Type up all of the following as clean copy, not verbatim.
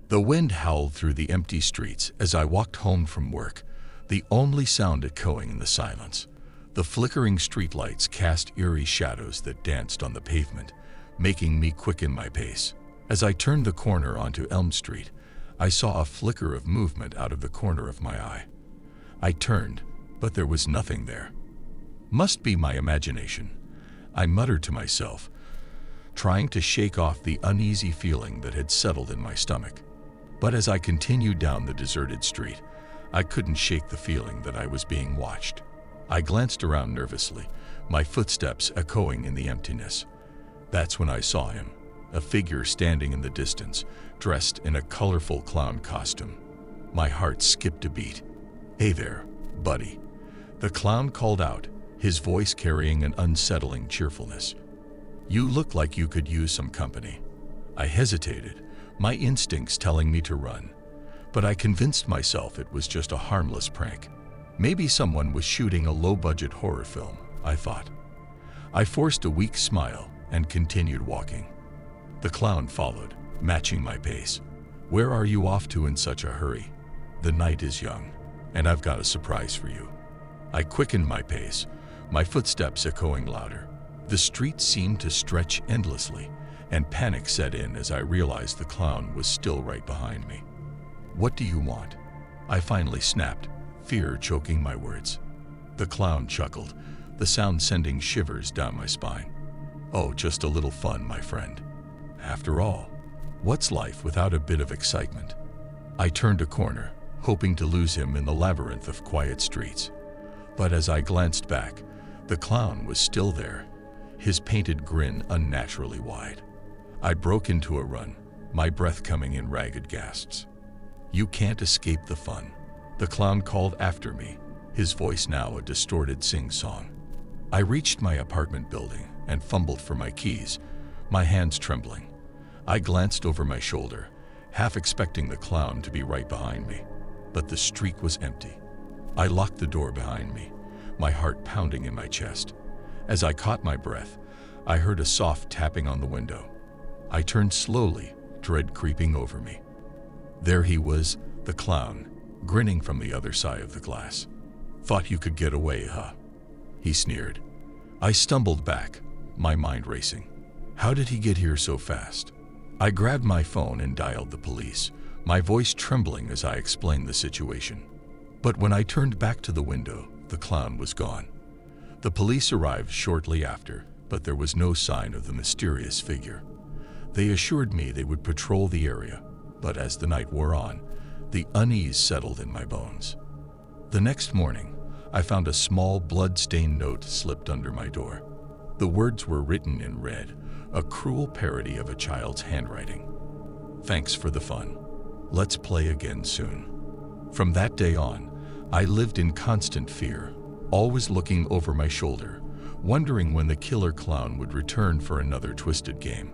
The wind howled through the empty streets as I walked home from work, the only sound echoing in the silence. The flickering streetlights cast eerie shadows that danced on the pavement, making me quicken my pace. As I turned the corner onto Elm Street, I saw a flicker of movement out of the corner of my eye. I turned, but there was nothing there. Must be my imagination, I muttered to myself, trying to shake off the uneasy feeling that had settled in my stomach. But as I continued down the deserted street, I couldn't shake the feeling that I was being watched. I glanced around nervously, my footsteps echoing in the emptiness. That's when I saw him, a figure standing in the distance, dressed in a colorful clown costume. My heart skipped a beat. "Hey there, buddy," the clown called out, his voice carrying an unsettling cheerfulness. "You look like you could use some company." I hesitated, my instincts telling me to run, but I convinced myself it was just a harmless prank. Maybe someone was shooting a low-budget horror film, I thought. I forced a weak smile and continued walking. The clown followed, matching my pace. "Where are you off to in such a hurry? The night is young, and I've got a surprise for you." I quickened my pace, my footsteps echoing louder. The street seemed to stretch endlessly, and panic set in as I realized the clown was still right behind me. "What do you want?" I finally snapped, fear choking my words. The clown chuckled, the sound sending shivers down my spine. "Oh, just a little fun, my friend. After all, what's life without a bit of excitement?" I turned a corner, hoping to lose him in the labyrinth of quiet streets. But as I glanced back, the clown was still there, his painted grin unnaturally wide. I broke into a run, my breath coming in ragged gasps. "You can't escape the fun," the clown called after me, his voice now a distorted sing-song. I reached my apartment building and fumbled for my keys, my hands trembling. I glanced over my shoulder, half expecting the clown to be right behind me, but the street was empty. I locked the door behind me, my heart pounding in my chest. As I caught my breath, I heard a soft tapping on the window. I turned slowly, dread creeping over me. There he was, the clown, grinning from the other side of the glass. "Thought you could get away, huh?" he sneered. I stumbled back, my mind racing. How did he get here so fast? I grabbed my phone and dialed the police, my voice trembling as I explained the situation. But when I turned back to the window, the clown was gone. The police arrived shortly after, but there was no sign of the mysterious figure. They assured me they would patrol the area, but as the night wore on, the unease settled in my bones. The next morning, I found a small blood-stained note slipped under my door. The words were written in red, a cruel parody of a child's handwriting. "Thanks for the fun. Let's play again soon." From that day on, I lived in constant fear, always looking over my shoulder, wondering when the killer clown would return for another twisted game.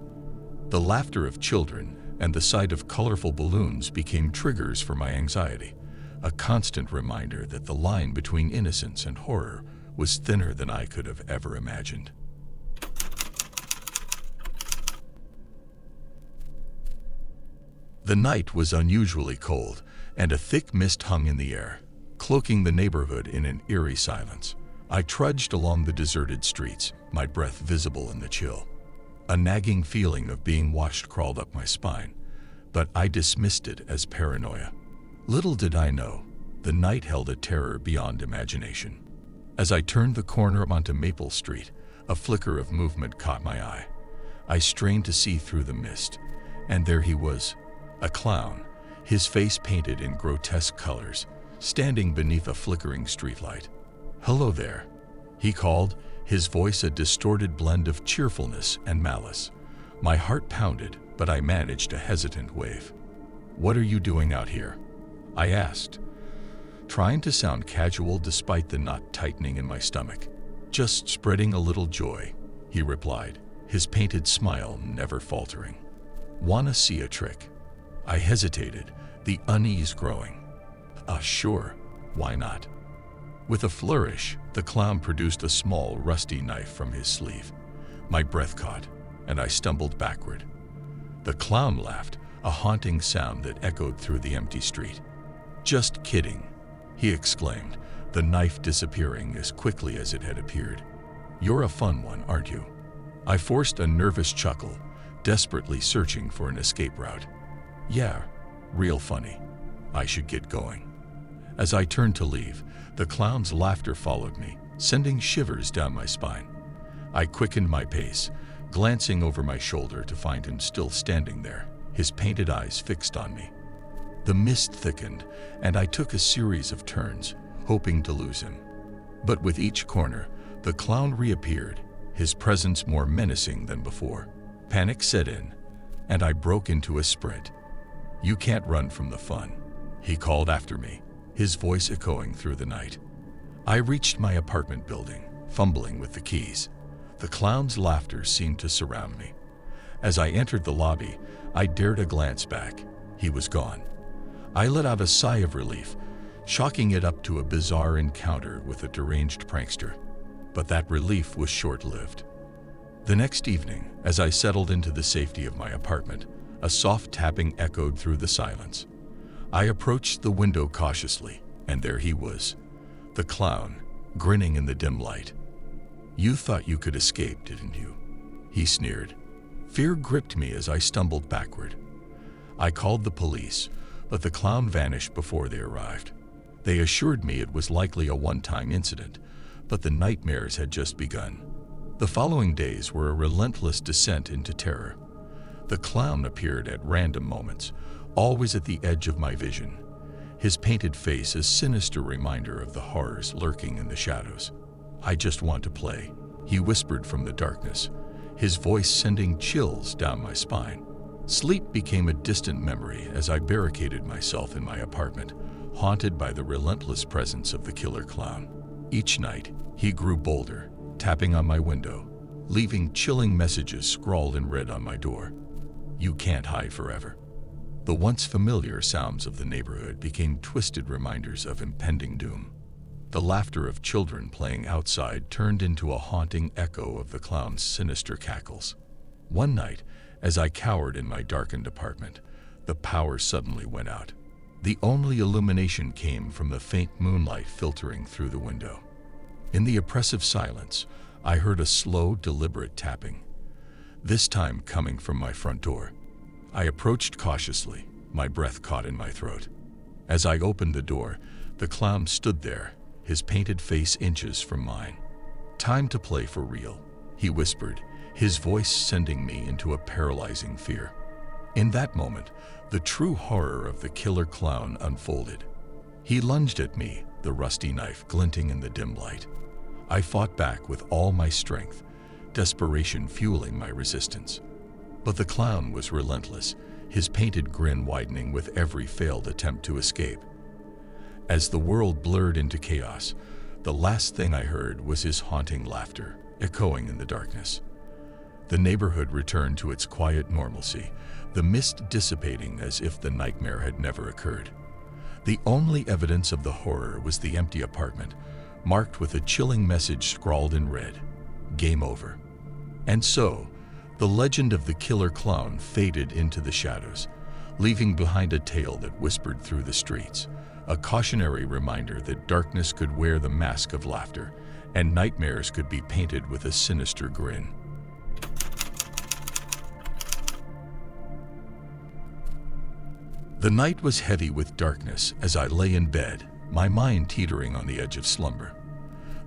The laughter of children and the sight of colorful balloons became triggers for my anxiety, a constant reminder that the line between innocence and horror was thinner than I could have ever imagined. The night was unusually cold, and a thick mist hung in the air, cloaking the neighborhood in an eerie silence. I trudged along the deserted streets, my breath visible in the chill. A nagging feeling of being watched crawled up my spine, but I dismissed it as paranoia. Little did I know, the night held a terror beyond imagination. As I turned the corner onto Maple Street, a flicker of movement caught my eye. I strained to see through the mist, and there he was, a clown, his face painted in grotesque colors, standing beneath a flickering streetlight. "Hello there," he called, his voice a distorted blend of cheerfulness and malice. My heart pounded, but I managed a hesitant wave. "What are you doing out here?" I asked, trying to sound casual despite the knot tightening in my stomach. "Just spreading a little joy," he replied, his painted smile never faltering. "Wanna see a trick?" I hesitated, the unease growing. Sure, why not?" With a flourish, the clown produced a small, rusty knife from his sleeve. My breath caught, and I stumbled backward. The clown laughed, a haunting sound that echoed through the empty street. "Just kidding," he exclaimed, the knife disappearing as quickly as it had appeared. "You're a fun one, aren't you?" I forced a nervous chuckle, desperately searching for an escape route. "Yeah, real funny. I should get going." As I turned to leave, the clown's laughter followed me, sending shivers down my spine. I quickened my pace, glancing over my shoulder to find him still standing there, his painted eyes fixed on me. The mist thickened, and I took a series of turns, hoping to lose him. But with each corner, the clown reappeared, his presence more menacing than before. Panic set in, and I broke into a sprint. "You can't run from the fun," he called after me, his voice echoing through the night. I reached my apartment building, fumbling with the keys. The clown's laughter seemed to surround me. As I entered the lobby, I dared a glance back. He was gone. I let out a sigh of relief, chalking it up to a bizarre encounter with a deranged prankster. But that relief was short-lived. The next evening, as I settled into the safety of my apartment, a soft tapping echoed through the silence. I approached the window cautiously, and there he was, the clown, grinning in the dim light. "You thought you could escape, didn't you?" he sneered. Fear gripped me as I stumbled backward. I called the police, but the clown vanished before they arrived. They assured me it was likely a one-time incident, but the nightmares had just begun. The following days were a relentless descent into terror. The clown appeared at random moments, always at the edge of my vision, his painted face a sinister reminder of the horrors lurking in the shadows. "I just want to play," he whispered from the darkness, his voice sending chills down my spine. Sleep became a distant memory as I barricaded myself in my apartment, haunted by the relentless presence of the killer clown. Each night, he grew bolder, tapping on my window, leaving chilling messages scrawled in red on my door. "You can't hide forever." The once familiar sounds of the neighborhood became twisted reminders of impending doom. The laughter of children playing outside turned into a haunting echo of the clown's sinister cackles. One night, as I cowered in my darkened apartment, the power suddenly went out. The only illumination came from the faint moonlight filtering through the window. In the oppressive silence, I heard a slow, deliberate tapping, this time coming from my front door. I approached cautiously, my breath caught in my throat. As I opened the door, the clown stood there, his painted face inches from mine. "Time to play for real," he whispered, his voice sending me into a paralyzing fear. In that moment, the true horror of the killer clown unfolded. He lunged at me, the rusty knife glinting in the dim light. I fought back with all my strength, desperation fueling my resistance. But the clown was relentless, his painted grin widening with every failed attempt to escape. As the world blurred into chaos, the last thing I heard was his haunting laughter, echoing in the darkness. The neighborhood returned to its quiet normalcy, the mist dissipating as if the nightmare had never occurred. The only evidence of the horror was the empty apartment, marked with a chilling message scrawled in red, "Game over." And so, the legend of the killer clown faded into the shadows, leaving behind a tale that whispered through the streets, a cautionary reminder that darkness could wear the mask of laughter, and nightmares could be painted with a sinister grin. The night was heavy with darkness as I lay in bed, my mind teetering on the edge of slumber.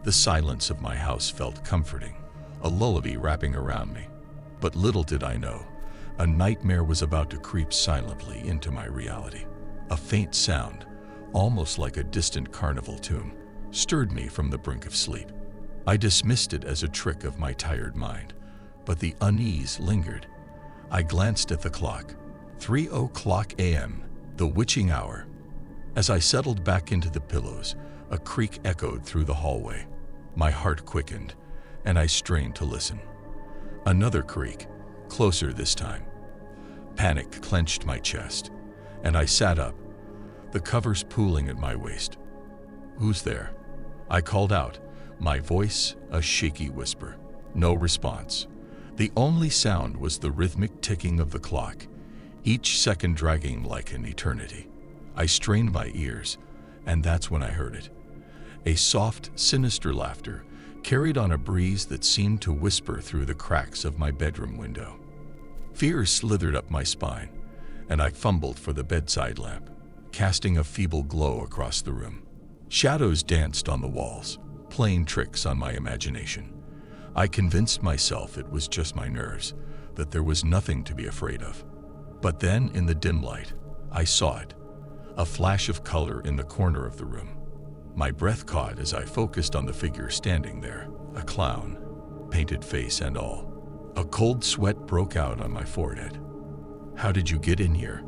The silence of my house felt comforting, a lullaby wrapping around me. But little did I know, a nightmare was about to creep silently into my reality. A faint sound, almost like a distant carnival tune, stirred me from the brink of sleep. I dismissed it as a trick of my tired mind, but the unease lingered. I glanced at the clock. 3:00 a.m., the witching hour. As I settled back into the pillows, a creak echoed through the hallway. My heart quickened, and I strained to listen. Another creak, closer this time. Panic clenched my chest, and I sat up, the covers pooling at my waist. "Who's there?" I called out, my voice a shaky whisper. No response. The only sound was the rhythmic ticking of the clock, each second dragging like an eternity. I strained my ears, and that's when I heard it. A soft, sinister laughter carried on a breeze that seemed to whisper through the cracks of my bedroom window. Fear slithered up my spine, and I fumbled for the bedside lamp, casting a feeble glow across the room. Shadows danced on the walls, playing tricks on my imagination. I convinced myself it was just my nerves, that there was nothing to be afraid of. But then, in the dim light, I saw it, a flash of color in the corner of the room. My breath caught as I focused on the figure standing there, a clown, painted face and all. A cold sweat broke out on my forehead. "How did you get in here?"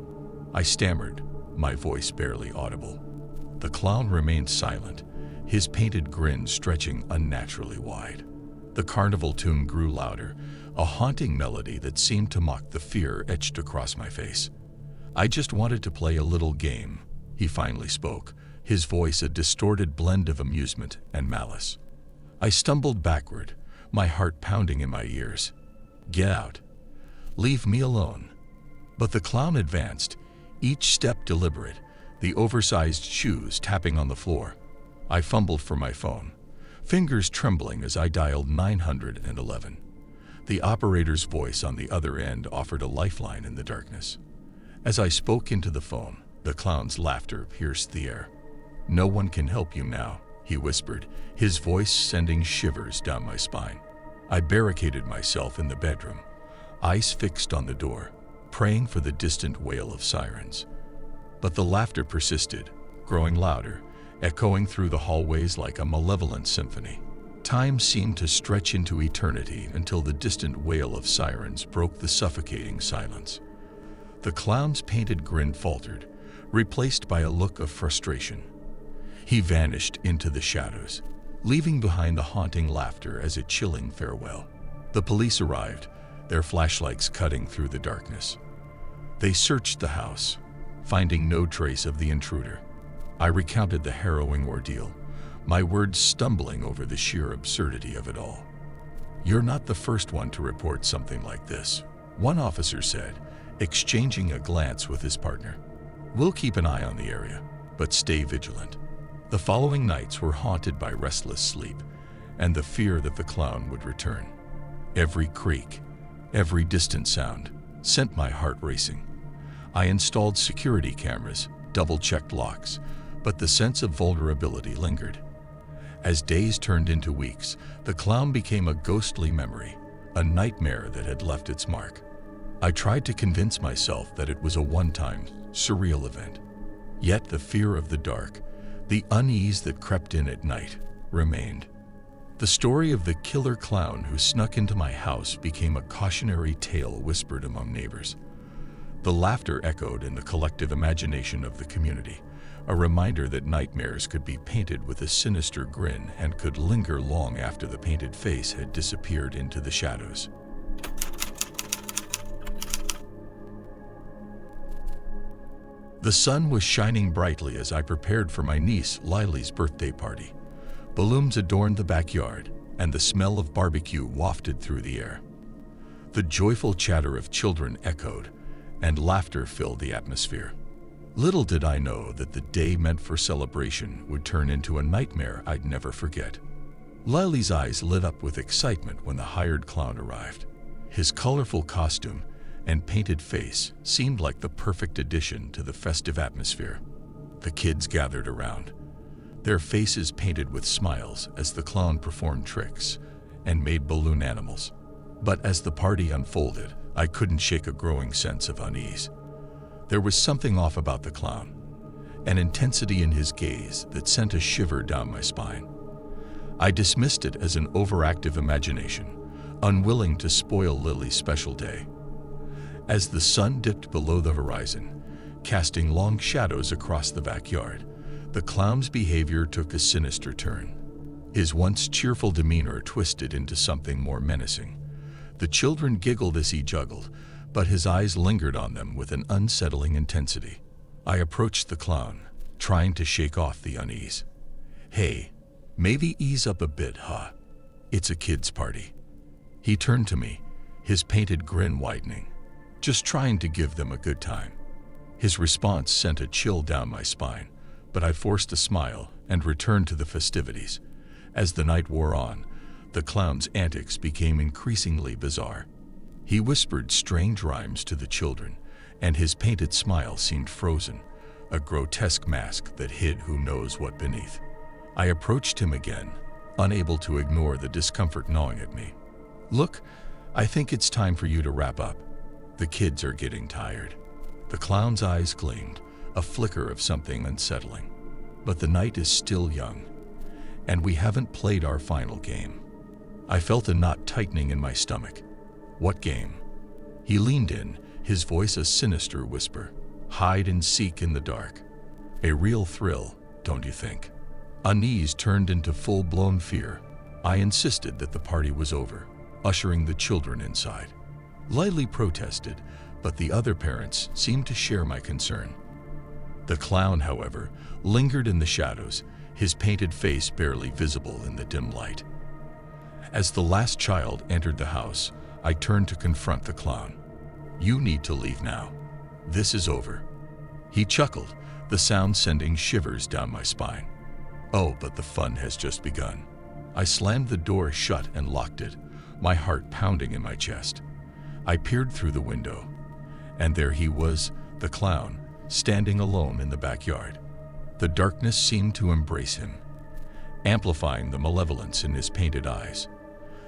I stammered, my voice barely audible. The clown remained silent, his painted grin stretching unnaturally wide. The carnival tune grew louder, a haunting melody that seemed to mock the fear etched across my face. "I just wanted to play a little game," he finally spoke, his voice a distorted blend of amusement and malice. I stumbled backward, my heart pounding in my ears. "Get out. Leave me alone." But the clown advanced, each step deliberate, the oversized shoes tapping on the floor. I fumbled for my phone, fingers trembling as I dialed 911. The operator's voice on the other end offered a lifeline in the darkness. As I spoke into the phone, the clown's laughter pierced the air. "No one can help you now," he whispered, his voice sending shivers down my spine. I barricaded myself in the bedroom, eyes fixed on the door, praying for the distant wail of sirens. But the laughter persisted, growing louder, echoing through the hallways like a malevolent symphony. Time seemed to stretch into eternity until the distant wail of sirens broke the suffocating silence. The clown's painted grin faltered, replaced by a look of frustration. He vanished into the shadows, leaving behind the haunting laughter as a chilling farewell. The police arrived, their flashlights cutting through the darkness. They searched the house, finding no trace of the intruder. I recounted the harrowing ordeal, my words stumbling over the sheer absurdity of it all. "You're not the first one to report something like this," one officer said, exchanging a glance with his partner. "We'll keep an eye on the area, but stay vigilant." The following nights were haunted by restless sleep and the fear that the clown would return. Every creak, every distant sound sent my heart racing. I installed security cameras, double-checked locks, but the sense of vulnerability lingered. As days turned into weeks, the clown became a ghostly memory, a nightmare that had left its mark. I tried to convince myself that it was a one-time, surreal event. Yet the fear of the dark, the unease that crept in at night, remained. The story of the killer clown who snuck into my house became a cautionary tale whispered among neighbors. The laughter echoed in the collective imagination of the community, a reminder that nightmares could be painted with a sinister grin and could linger long after the painted face had disappeared into the shadows. The sun was shining brightly as I prepared for my niece Lily's birthday party. Balloons adorned the backyard, and the smell of barbecue wafted through the air. The joyful chatter of children echoed, and laughter filled the atmosphere. Little did I know that the day meant for celebration would turn into a nightmare I'd never forget. Lily's eyes lit up with excitement when the hired clown arrived. His colorful costume and painted face seemed like the perfect addition to the festive atmosphere. The kids gathered around, their faces painted with smiles as the clown performed tricks and made balloon animals. But as the party unfolded, I couldn't shake a growing sense of unease. There was something off about the clown, an intensity in his gaze that sent a shiver down my spine. I dismissed it as an overactive imagination, unwilling to spoil Lily's special day. As the sun dipped below the horizon, casting long shadows across the backyard, the clown's behavior took a sinister turn. His once cheerful demeanor twisted into something more menacing. The children giggled as he juggled, but his eyes lingered on them with an unsettling intensity. I approached the clown, trying to shake off the unease. "Hey, maybe ease up a bit, huh? It's a kid's party." He turned to me, his painted grin widening. just trying to give them a good time." His response sent a chill down my spine, but I forced a smile and returned to the festivities. As the night wore on, the clown's antics became increasingly bizarre. He whispered strange rhymes to the children, and his painted smile seemed frozen, a grotesque mask that hid who knows what beneath. I approached him again, unable to ignore the discomfort gnawing at me. "Look, I think it's time for you to wrap up. The kids are getting tired." The clown's eyes gleamed, a flicker of something unsettling. "But the night is still young, and we haven't played our final game." I felt a knot tightening in my stomach. "What game?" He leaned in, his voice a sinister whisper. "Hide and seek in the dark. A real thrill, don't you think?" Unease turned into full-blown fear. I insisted that the party was over, ushering the children inside. Lily protested, but the other parents seemed to share my concern. The clown, however, lingered in the shadows, his painted face barely visible in the dim light. As the last child entered the house, I turned to confront the clown. "You need to leave now. This is over." He chuckled, the sound sending shivers down my spine. "Oh, but the fun has just begun." I slammed the door shut and locked it, my heart pounding in my chest. I peered through the window, and there he was, the clown, standing alone in the backyard. The darkness seemed to embrace him, amplifying the malevolence in his painted eyes.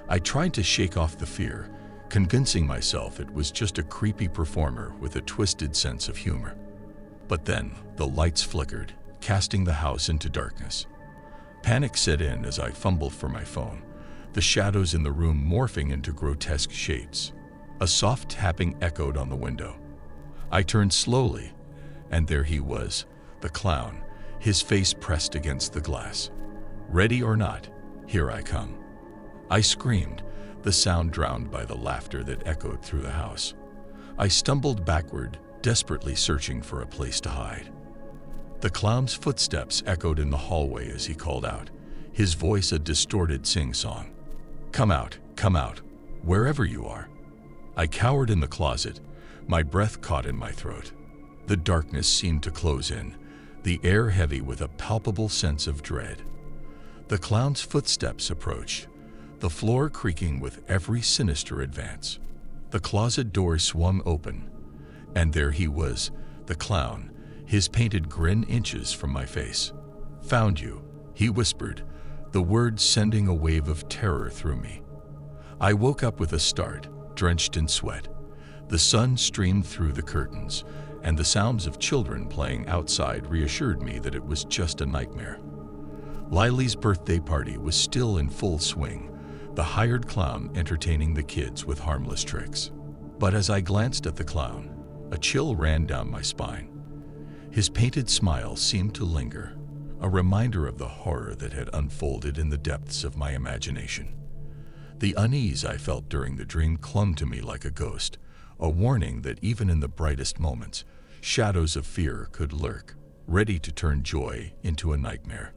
I tried to shake off the fear, convincing myself it was just a creepy performer with a twisted sense of humor. But then the lights flickered, casting the house into darkness. Panic set in as I fumbled for my phone, the shadows in the room morphing into grotesque shapes. A soft tapping echoed on the window. I turned slowly, and there he was, the clown, his face pressed against the glass. "Ready or not, here I come." I screamed, the sound drowned by the laughter that echoed through the house. I stumbled backward, desperately searching for a place to hide. The clown's footsteps echoed in the hallway as he called out, his voice a distorted sing-song. Come out, wherever you are." I cowered in the closet, my breath caught in my throat. The darkness seemed to close in, the air heavy with a palpable sense of dread. The clown's footsteps approached, the floor creaking with every sinister advance. The closet door swung open, and there he was, the clown, his painted grin inches from my face. "Found you," he whispered, the words sending a wave of terror through me. I woke up with a start, drenched in sweat. The sun streamed through the curtains, and the sounds of children playing outside reassured me that it was just a nightmare. Lily's birthday party was still in full swing, the hired clown entertaining the kids with harmless tricks. But as I glanced at the clown, a chill ran down my spine. His painted smile seemed to linger, a reminder of the horror that had unfolded in the depths of my imagination. The unease I felt during the dream clung to me like a ghost, a warning that even in the brightest moments, shadows of fear could lurk, ready to turn joy into a nightmare.